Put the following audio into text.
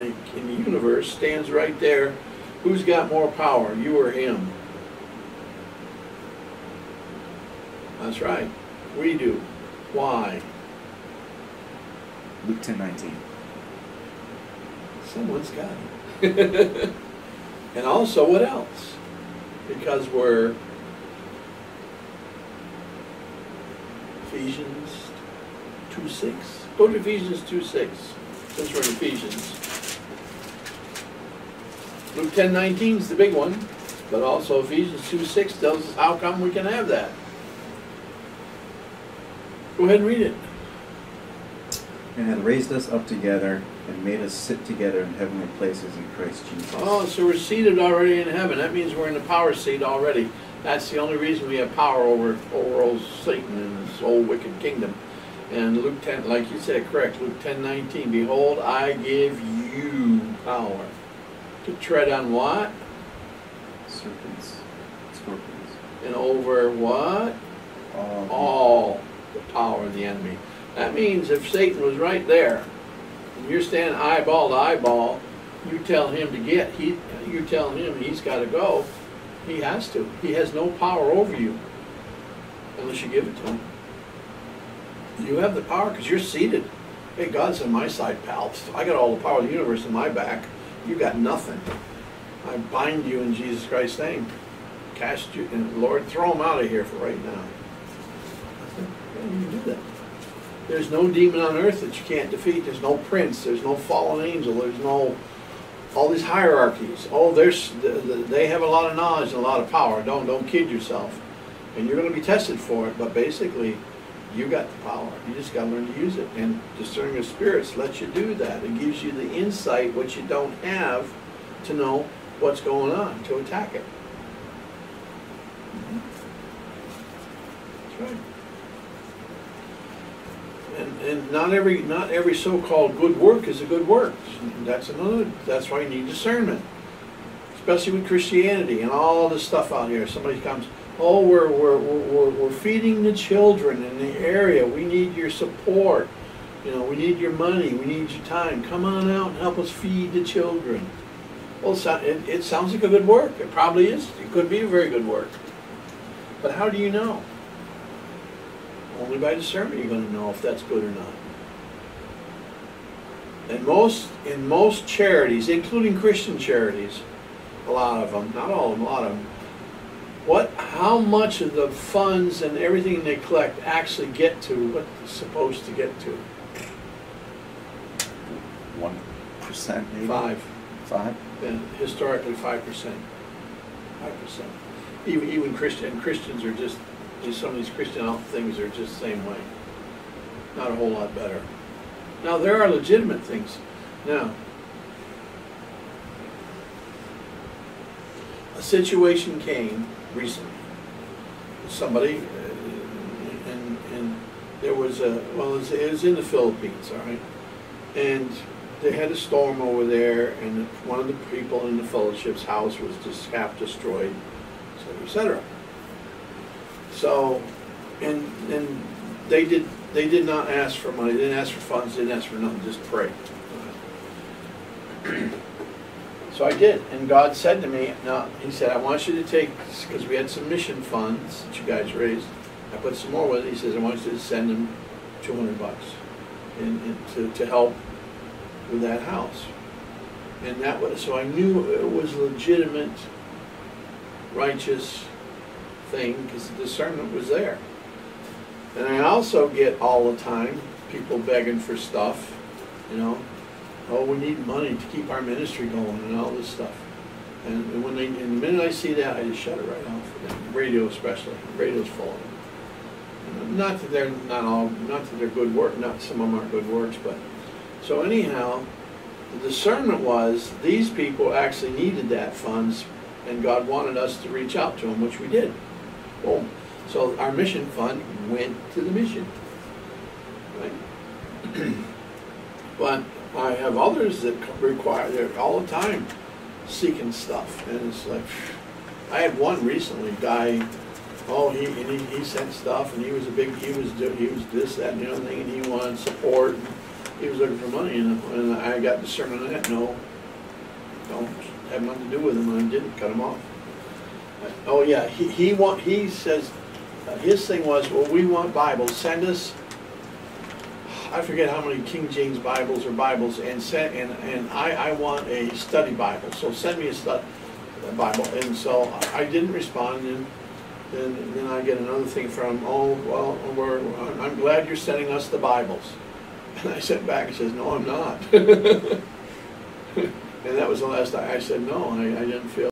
in the universe stands right there. Who's got more power, you or him? That's right, we do. Why? Luke 10:19. Someone's got it. And also, what else? Because we're Ephesians 2:6. Go to Ephesians 2:6, since we're in Ephesians. Luke 10:19 is the big one, but also Ephesians 2:6 tells us how come we can have that. Go ahead and read it. And had raised us up together and made us sit together in heavenly places in Christ Jesus. Oh, so we're seated already in heaven. That means we're in the power seat already. That's the only reason we have power over old Satan and his old wicked kingdom. And Luke 10, like you said, correct, Luke 10:19, behold, I give you power to tread on what? Serpents, scorpions. And over what? All the power of the enemy. That means if Satan was right there, and you're standing eyeball to eyeball, you tell him to you tell him he's got to go, he has to. He has no power over you, unless you give it to him. You have the power because you're seated. Hey, God's on my side, pals. I got all the power of the universe in my back. You got nothing. I bind you in Jesus Christ's name. Cast you, and Lord, throw them out of here for right now. Yeah, you can do that. There's no demon on earth that you can't defeat. There's no prince. There's no fallen angel. There's no all these hierarchies. Oh, they have a lot of knowledge and a lot of power. Don't kid yourself. And you're going to be tested for it. But basically, you got the power. You just got to learn to use it. And discerning of spirits lets you do that. It gives you the insight, which you don't have, to know what's going on, to attack it. That's right. And not every so-called good work is a good work. That's why you need discernment, especially with Christianity and all this stuff out here. Somebody comes, oh, we're feeding the children in the area. We need your support. You know, we need your money. We need your time. Come on out and help us feed the children. Well, it sounds like a good work. It probably is. It could be a very good work. But how do you know? Only by discernment you're going to know if that's good or not. And in most charities, including Christian charities, a lot of them, not all of them, a lot of them, how much of the funds and everything they collect actually get to what it's supposed to get to? 1%, maybe? 5. Yeah, historically 5%. 5%. Even Christians are just, some of these Christian things are just the same way. Not a whole lot better. Now, there are legitimate things. Now, a situation came recently. Somebody, and there was it was in the Philippines, all right? And they had a storm over there, and one of the people in the fellowship's house was just half destroyed, et cetera. So, and they did not ask for money, they didn't ask for funds, they didn't ask for nothing, just pray. So I did, and God said to me, now, he said, I want you to take, because we had some mission funds that you guys raised, I put some more with it, he says, I want you to send them $200 to help with that house. And that was, so I knew it was legitimate, righteous thing, because the discernment was there. And I also get all the time people begging for stuff, you know, oh, we need money to keep our ministry going and all this stuff. And the minute I see that, I just shut it right off. Radio especially, radio's full of them. Not that they're good work, not some of them aren't good works, but so anyhow, the discernment was these people actually needed that funds, and God wanted us to reach out to them, which we did. Boom. So our mission fund went to the mission. Right? But I have others that require, they're all the time seeking stuff, and it's like, I had one recently, guy, oh, he sent stuff, and he was this, that, and the other thing, and he wanted support. he was looking for money, and I got discernment on that. No, don't have nothing to do with him, and I didn't cut him off. Oh yeah, he says his thing was, well, we want Bibles. Send us. I forget how many King James Bibles or Bibles, and I want a study Bible. So send me a Bible. And so I didn't respond, and then I get another thing from, oh well, I'm glad you're sending us the Bibles. And I sent back and says, no, I'm not. And that was the last time I said no. I didn't feel